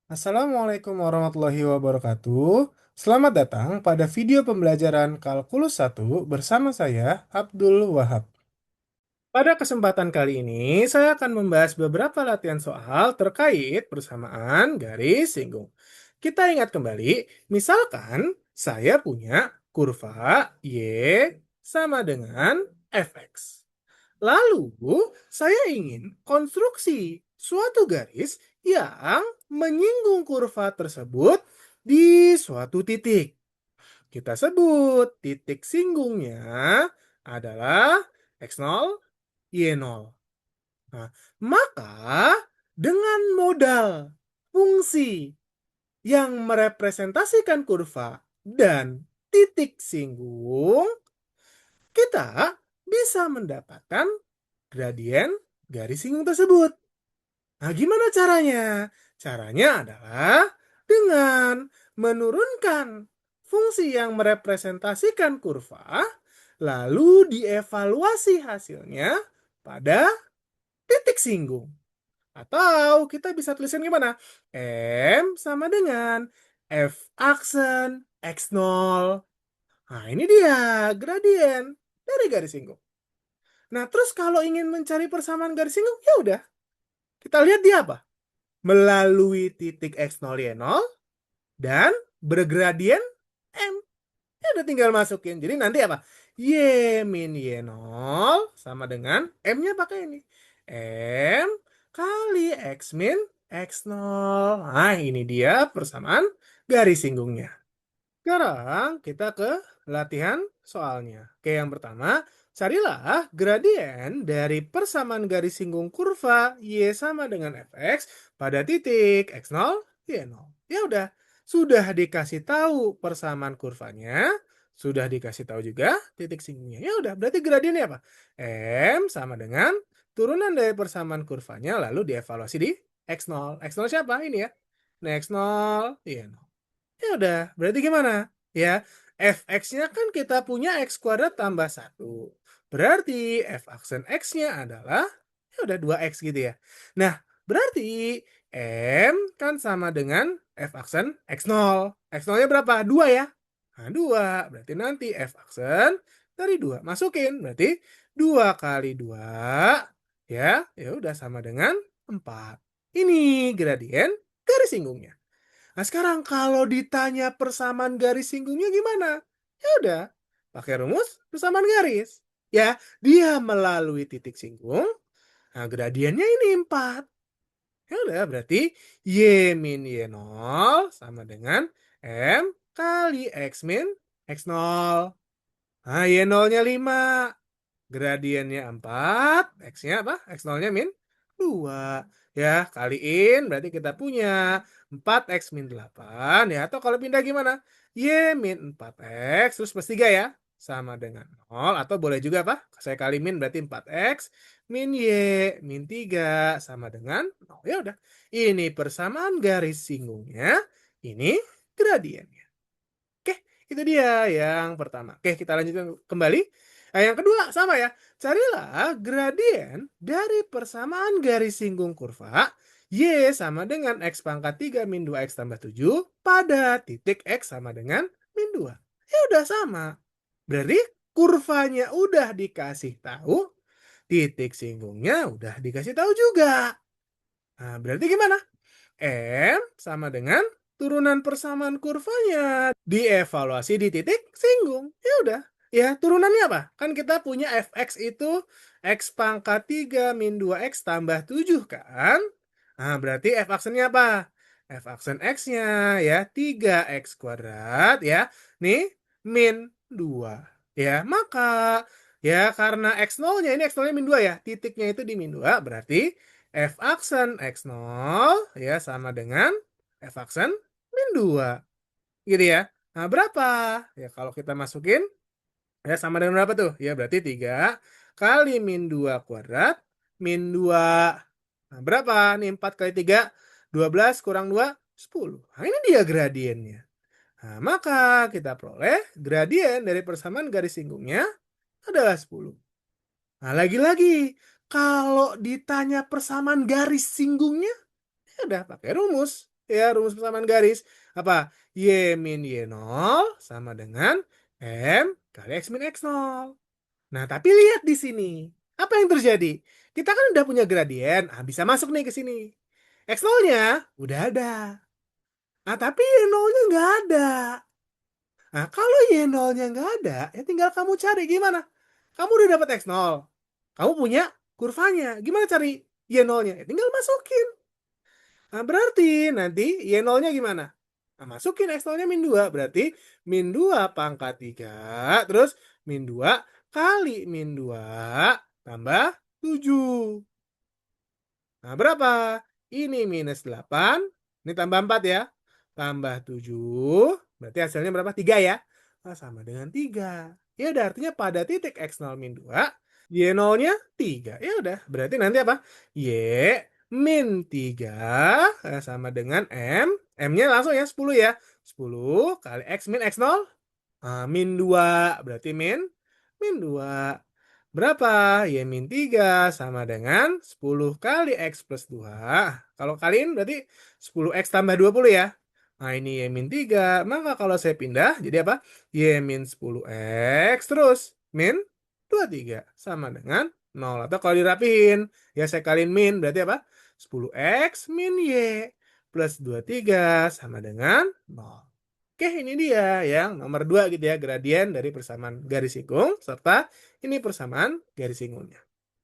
Assalamualaikum warahmatullahi wabarakatuh. Selamat datang pada video pembelajaran Kalkulus 1 bersama saya, Abdul Wahab. Pada kesempatan kali ini, saya akan membahas beberapa latihan soal terkait persamaan garis singgung. Kita ingat kembali, misalkan saya punya kurva Y sama dengan fx. Lalu, saya ingin konstruksi suatu garis yang menyinggung kurva tersebut di suatu titik. Kita sebut titik singgungnya adalah x0, y0. Nah, maka dengan modal fungsi yang merepresentasikan kurva dan titik singgung, kita bisa mendapatkan gradien garis singgung tersebut. Nah, gimana caranya? Caranya adalah dengan menurunkan fungsi yang merepresentasikan kurva, lalu dievaluasi hasilnya pada titik singgung. Atau kita bisa tuliskan gimana? M sama dengan F aksen X0. Nah, ini dia gradien dari garis singgung. Nah, terus kalau ingin mencari persamaan garis singgung, ya udah. Kita lihat dia apa? Melalui titik X0, Y0 dan bergradien M. Ya udah tinggal masukin. Jadi nanti apa? Y min Y0 sama dengan M-nya pakai ini. M kali X min X0. Nah, ini dia persamaan garis singgungnya. Sekarang kita ke latihan soalnya. Oke, yang pertama, carilah gradien dari persamaan garis singgung kurva Y sama dengan Fx pada titik X0, Y0. Ya udah, sudah dikasih tahu persamaan kurvanya, sudah dikasih tahu juga titik singgungnya. Ya udah, berarti gradiennya apa? M sama dengan turunan dari persamaan kurvanya lalu dievaluasi di X0. X0 siapa? Ini ya. Nah, X0, Y0. Ya udah, berarti gimana? Ya, fx-nya kan kita punya x kuadrat tambah 1. Berarti f aksen x-nya adalah, ya udah 2x gitu ya. Nah, berarti m kan sama dengan f aksen x0. X0-nya berapa? 2 ya? Nah, 2. Berarti nanti f aksen dari 2. Masukin, berarti 2 kali 2, ya udah sama dengan 4. Ini gradien garis singgungnya. Nah, sekarang kalau ditanya persamaan garis singgungnya gimana? Ya udah, pakai rumus persamaan garis. Ya, dia melalui titik singgung. Nah, gradiennya ini 4. Ya udah, berarti Y min Y0 sama dengan M kali X min X0. Nah, Y0-nya 5. Gradiennya 4, X-nya apa? X0-nya min 2. Ya, kaliin berarti kita punya 4X min 8. Ya, atau kalau pindah gimana? Y min 4X, terus plus 3 ya. Sama dengan 0. Atau boleh juga apa? Saya kali min berarti 4X min Y min 3 sama dengan 0. Ya udah. Ini persamaan garis singgungnya. Ini gradiennya. Oke, itu dia yang pertama. Oke, kita lanjutkan kembali. Nah, yang kedua sama ya. Carilah gradien dari persamaan garis singgung kurva Y sama dengan X pangkat 3 min 2X tambah 7 pada titik X sama dengan min 2. Ya udah sama. Berarti kurvanya udah dikasih tahu, titik singgungnya udah dikasih tahu juga. Nah, berarti gimana? M sama dengan turunan persamaan kurvanya dievaluasi di titik singgung. Ya udah. Ya, turunannya apa? Kan kita punya fx itu x pangkat 3 min 2x tambah 7 kan? Nah, berarti f aksennya apa? F aksen x-nya ya 3x kuadrat ya. Nih, min 2. Ya, maka ya karena x0-nya ini x0-nya min 2 ya. Titiknya itu di min 2 berarti f aksen x0 ya sama dengan f aksen min 2. Gitu ya. Nah, berapa? Ya kalau kita masukin ya sama dengan berapa tuh? Ya berarti 3 kali min 2 kuadrat min 2. Nah, berapa? Nih 4 kali 3, 12 kurang 2, 10. Nah, ini dia gradiennya. Nah, maka kita peroleh gradien dari persamaan garis singgungnya adalah 10. Nah, lagi-lagi, kalau ditanya persamaan garis singgungnya, ya udah pakai rumus. ya rumus persamaan garis. Apa? Y min Y0 sama dengan M kali X min X0. Nah, tapi lihat di sini. Apa yang terjadi? Kita kan udah punya gradien. Ah, bisa masuk nih ke sini. X0-nya udah ada. Nah, tapi Y0-nya nggak ada. Nah, kalau Y0-nya nggak ada, ya tinggal kamu cari gimana. Kamu udah dapat X0. Kamu punya kurvanya. Gimana cari Y0-nya? Ya, tinggal masukin. Nah, berarti nanti Y0-nya gimana? Nah, masukin X0-nya min 2. Berarti min 2 pangkat 3. Terus min 2 kali min 2 tambah 7. Nah, berapa? Ini minus 8. Ini tambah 4 ya. Tambah 7. Berarti hasilnya berapa? 3 ya. Nah, sama dengan 3. Ya udah, artinya pada titik X0 min 2, Y0-nya 3. Ya udah, berarti nanti apa? Y min 3 sama dengan M. M-nya langsung ya 10 ya. 10 kali X min X0. Min 2 berarti min 2. Berapa? Y min 3 sama dengan 10 kali X plus 2. Kalau kaliin berarti 10X tambah 20 ya. Nah, ini Y min 3. Maka kalau saya pindah, jadi apa? Y min 10X terus min 23 sama dengan 0. Atau kalau dirapihin, ya saya kaliin min, berarti apa? 10X min Y plus 23 sama dengan 0. Oke, ini dia yang nomor 2 gitu ya, gradien dari persamaan garis sinkung, serta ini persamaan garis singgungnya.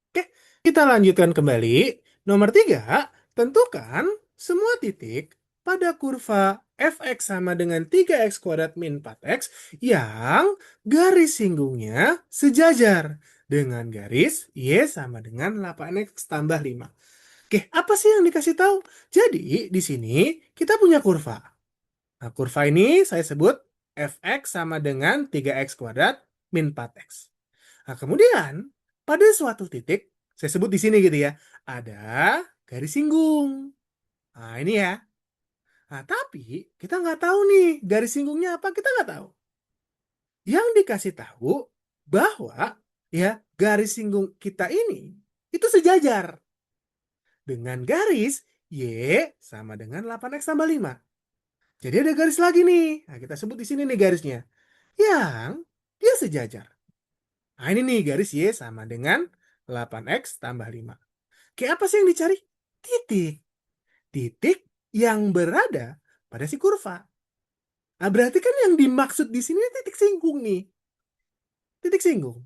Oke, kita lanjutkan kembali. Nomor 3, tentukan semua titik pada kurva fx sama dengan 3x kuadrat min 4x yang garis singgungnya sejajar dengan garis y sama dengan 8x tambah 5. Oke, apa sih yang dikasih tahu? Jadi, di sini kita punya kurva. Nah, kurva ini saya sebut fx sama dengan 3x kuadrat min 4x. Nah, kemudian pada suatu titik, saya sebut di sini gitu ya, ada garis singgung. Nah, ini ya. Nah, tapi kita nggak tahu nih garis singgungnya apa, kita nggak tahu. Yang dikasih tahu bahwa ya garis singgung kita ini itu sejajar dengan garis Y sama dengan 8x tambah 5. Jadi ada garis lagi nih. Nah, kita sebut di sini nih garisnya. Yang dia sejajar. Nah, ini nih garis Y sama dengan 8x tambah 5. Kayak apa sih yang dicari? Titik. Titik yang berada pada si kurva. Nah, berarti kan yang dimaksud di sini titik singgung nih. Titik singgung.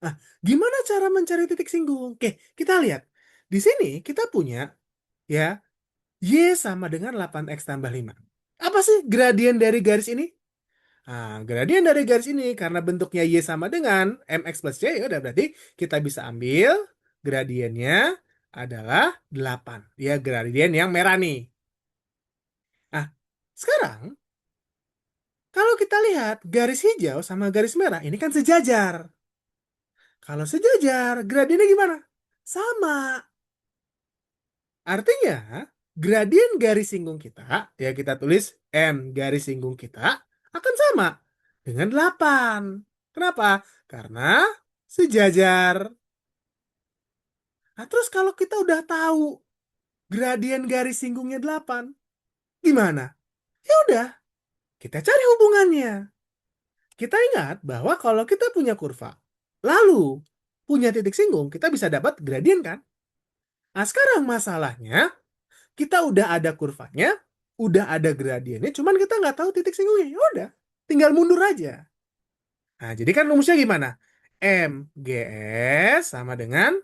Nah, gimana cara mencari titik singgung? Oke, kita lihat. Di sini kita punya ya Y sama dengan 8x tambah 5. Apa sih gradien dari garis ini? Nah, gradien dari garis ini karena bentuknya Y sama dengan MX plus Y, ya udah berarti kita bisa ambil gradiennya adalah 8. Ya, gradien yang merah nih. Nah, sekarang kalau kita lihat garis hijau sama garis merah ini kan sejajar. Kalau sejajar, gradiennya gimana? Sama. Artinya, gradien garis singgung kita, ya kita tulis M garis singgung kita, akan sama dengan 8. Kenapa? Karena sejajar. Nah, terus kalau kita udah tahu gradien garis singgungnya 8, gimana? Ya udah, kita cari hubungannya. Kita ingat bahwa kalau kita punya kurva, lalu punya titik singgung, kita bisa dapat gradien kan? Nah, sekarang masalahnya, kita udah ada kurvanya, udah ada gradiennya, cuman kita nggak tahu titik singgungnya. Ya udah, tinggal mundur aja. Nah, jadi kan rumusnya gimana? MGS sama dengan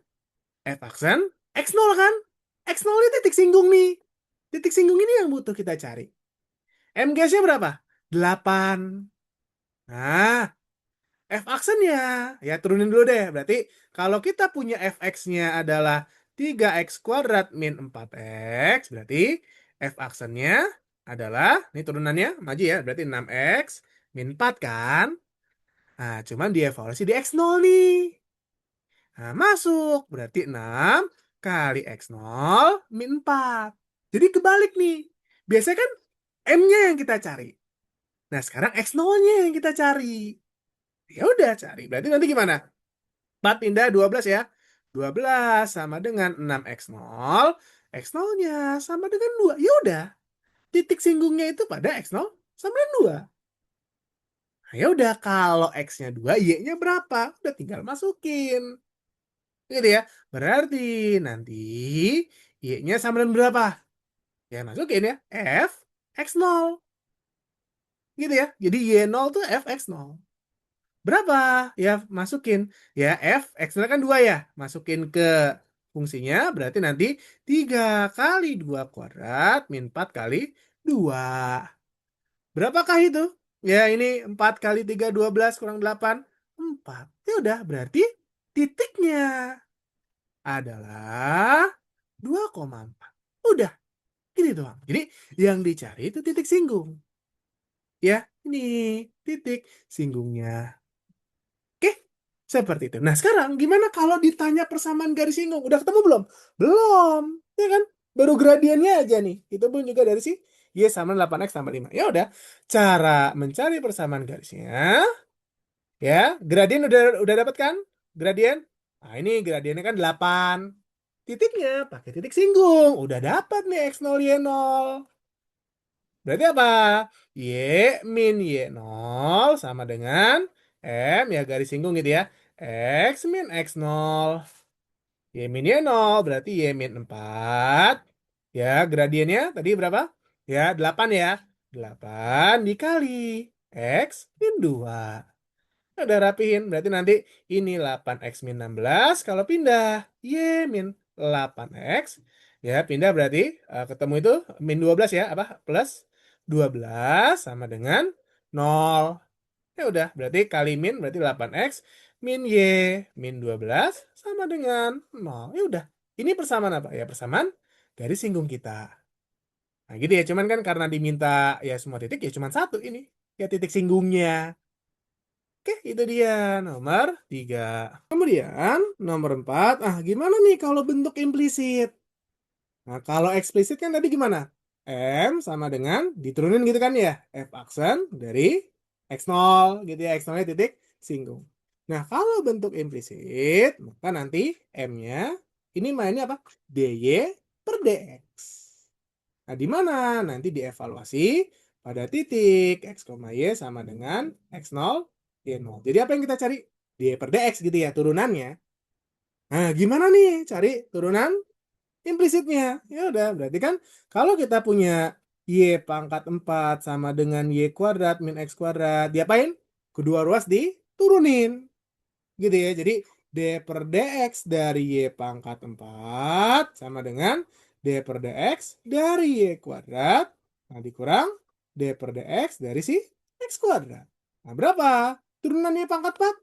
F aksen X0 kan? X0 ini titik singgung nih. Titik singgung ini yang butuh kita cari. MGS-nya berapa? 8. Nah, F aksennya, ya turunin dulu deh. Berarti kalau kita punya fx-nya adalah 3x kuadrat min 4x, berarti F aksennya adalah, ini turunannya maju ya, berarti 6x min 4 kan? Nah, cuman dievaluasi di x0 nih. Nah, masuk, berarti 6 kali x0 min 4. Jadi kebalik nih. Biasanya kan M-nya yang kita cari. Nah, sekarang x0-nya yang kita cari. Ya udah cari. Berarti nanti gimana? 4 pindah 12 ya. 12 sama dengan 6x0. X0-nya sama dengan 2. Ya udah. titik singgungnya itu pada X0 sama dengan 2. Nah, ya udah kalau X-nya 2, Y-nya berapa? Udah tinggal masukin. Gitu ya. Berarti nanti Y-nya sama dengan berapa? Ya masukin ya, F X0. Gitu ya. Jadi Y0 tuh F X0. Berapa? Ya masukin. Ya F X0 kan 2 ya. Masukin ke fungsinya berarti nanti 3 kali 2 kuadrat min 4 kali 2. Berapakah itu? Ya ini 4 kali 3 12 kurang 8. 4. Ya udah berarti titiknya adalah 2,4. Udah, gini doang. Jadi yang dicari itu titik singgung. Ya, ini titik singgungnya. Oke, seperti itu. Nah, sekarang gimana kalau ditanya persamaan garis singgung? Udah ketemu belum? Belum, ya kan? Baru gradiennya aja nih. Itu pun juga dari si Y sama 8X tambah 5. Ya udah, cara mencari persamaan garisnya, ya, gradien udah dapat kan? Gradien? Nah, ini gradiennya kan 8. Titiknya pakai titik singgung. Udah dapat nih X0 Y0. Berarti apa? Y min Y0 sama dengan M, ya garis singgung gitu ya. X min X0. Y min Y0 berarti Y min 4. Ya, gradiennya tadi berapa? Ya, 8 ya. 8 dikali X min 2. Udah rapihin. Berarti nanti ini 8X min 16. Kalau pindah Y min 8X. Ya pindah berarti ketemu itu min 12 ya. Apa? Plus 12 sama dengan 0. Ya udah. Berarti kali min berarti 8X min Y min 12 sama dengan 0. Ya udah. Ini persamaan apa? Ya persamaan garis singgung kita. Nah gitu ya. Cuman kan karena diminta ya semua titik ya cuman satu ini. Ya titik singgungnya. Oke, itu dia nomor 3. Kemudian nomor 4, gimana nih kalau bentuk implisit? Nah, kalau eksplisit kan tadi gimana? M sama dengan diturunin gitu kan ya, F aksen dari X0 gitu ya, X0-nya titik singgung. Nah, kalau bentuk implisit, maka nanti M-nya ini mainnya apa? DY per DX. Nah, di mana? Nanti dievaluasi pada titik X, Y sama dengan X0, Y0. Jadi apa yang kita cari? D per DX gitu ya, turunannya. Nah, gimana nih cari turunan implisitnya? Ya udah, berarti kan kalau kita punya Y pangkat 4 sama dengan Y kuadrat min X kuadrat, diapain? Kedua ruas diturunin. Gitu ya, jadi D per DX dari Y pangkat 4 sama dengan D per DX dari Y kuadrat. Nah, dikurang D per DX dari si X kuadrat. Nah, berapa? Turunan Y pangkat 4.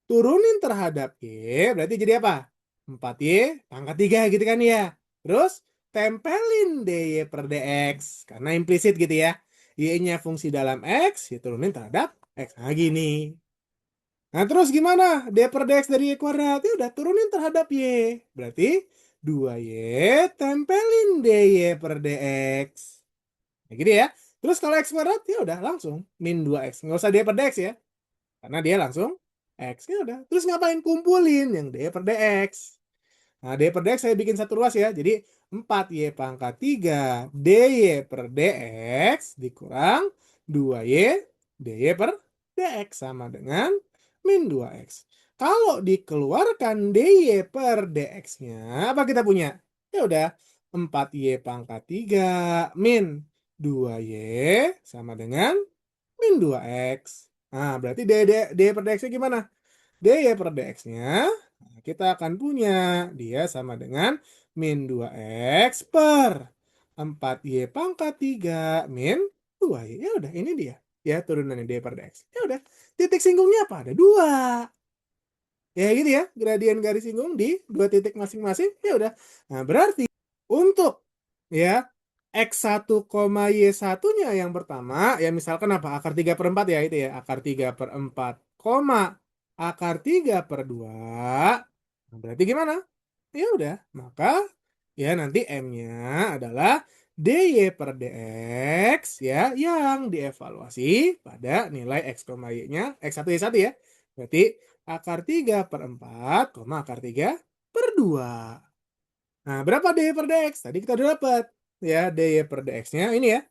Turunin terhadap Y, berarti jadi apa? 4Y pangkat 3 gitu kan ya. Terus, tempelin DY per DX. Karena implisit gitu ya. Y-nya fungsi dalam X, ya turunin terhadap X. Nah, gini. Nah, terus gimana? D per dx dari Y kuadrat. Ya udah, turunin terhadap Y. Berarti 2Y tempelin DY per dx. Nah, gitu ya. Terus kalau X kuadrat, ya udah langsung. Min 2X. Nggak usah D per dx ya. Karena dia langsung X. Ya udah. Terus ngapain? Kumpulin yang D per dx. Nah, D per dx saya bikin satu ruas ya. Jadi 4Y pangkat 3 DY per dx dikurang 2Y DY per dx sama dengan min 2X. Kalau dikeluarkan DY per dx-nya, apa kita punya? Ya udah, 4Y pangkat 3 min 2Y sama dengan min 2X. Nah, berarti D per dx-nya gimana? DY per dx-nya kita akan punya dia sama dengan min 2X per 4Y pangkat 3 min 2Y. Ya udah, ini dia. Ya, turunannya D per dx. Ya udah, titik singgungnya apa? Ada 2. Ya gitu ya, gradien garis singgung di 2 titik masing-masing. Ya udah. Nah, berarti untuk ya X1, Y1-nya yang pertama, ya misalkan apa? Akar 3 per 4 ya itu ya. Akar 3 per 4, akar 3 per 2. Nah, berarti gimana? Ya udah, maka ya nanti M-nya adalah DY per DX ya yang dievaluasi pada nilai X, Y-nya X1 Y1 ya. Berarti akar 3 per 4, akar 3 per 2. Nah, berapa DY per DX? Tadi kita udah dapat. Ya, DY per DX-nya ini ya.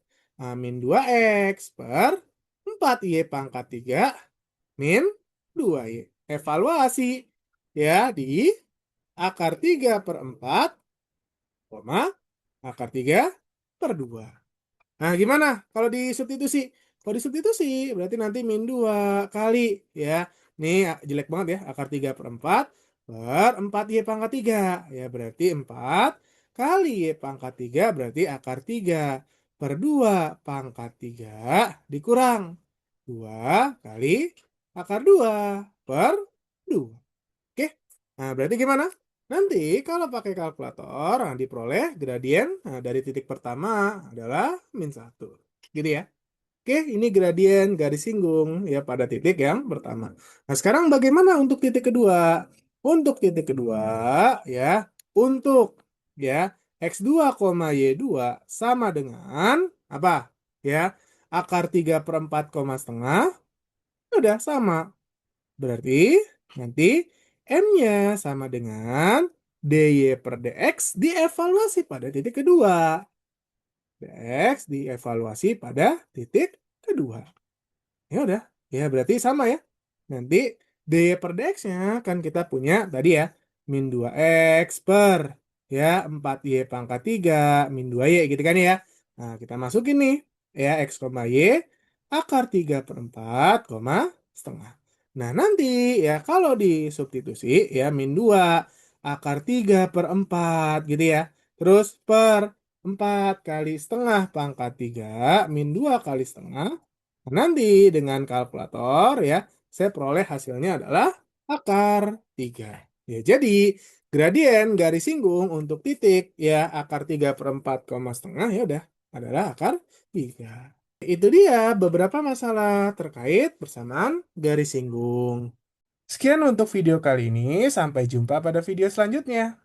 Min 2x per 4y pangkat 3 min 2y. Evaluasi ya di akar 3 per 4, akar 3 per 2. Nah, gimana kalau disubstitusi? Kalau disubstitusi, berarti nanti min 2 kali ya. Nih, jelek banget ya. Akar 3 per 4 per 4y pangkat 3. Ya, berarti 4 kali y pangkat 3 berarti akar 3 per 2 pangkat 3 dikurang 2 kali akar 2 per 2. Oke, nah berarti gimana? Nanti kalau pakai kalkulator, nah, diperoleh gradien dari titik pertama adalah min 1. Gitu ya. Oke, ini gradien garis singgung ya pada titik yang pertama. Nah, sekarang bagaimana untuk titik kedua? Untuk titik kedua, ya, untuk ya x2, y2 sama dengan apa? Ya, akar 3 per 4, setengah, udah sama. Berarti nanti M-nya sama dengan dy per dx dievaluasi pada titik kedua. Dx dievaluasi pada titik kedua. Ya udah, ya berarti sama ya. Nanti dy per dx-nya kan kita punya tadi ya, min 2x per ya 4y pangkat 3 min 2y gitu kan ya. Nah, kita masukin nih ya x, y akar 3 per 4, setengah. Nah, nanti ya kalau disubstitusi ya min 2 akar 3 per 4 gitu ya. Terus per 4 kali setengah pangkat 3 min 2 kali setengah. Nanti dengan kalkulator ya, saya peroleh hasilnya adalah akar 3. Ya, jadi gradien garis singgung untuk titik ya akar 3 per 4, setengah ya udah adalah akar 3. Itu dia beberapa masalah terkait persamaan garis singgung. Sekian untuk video kali ini, sampai jumpa pada video selanjutnya.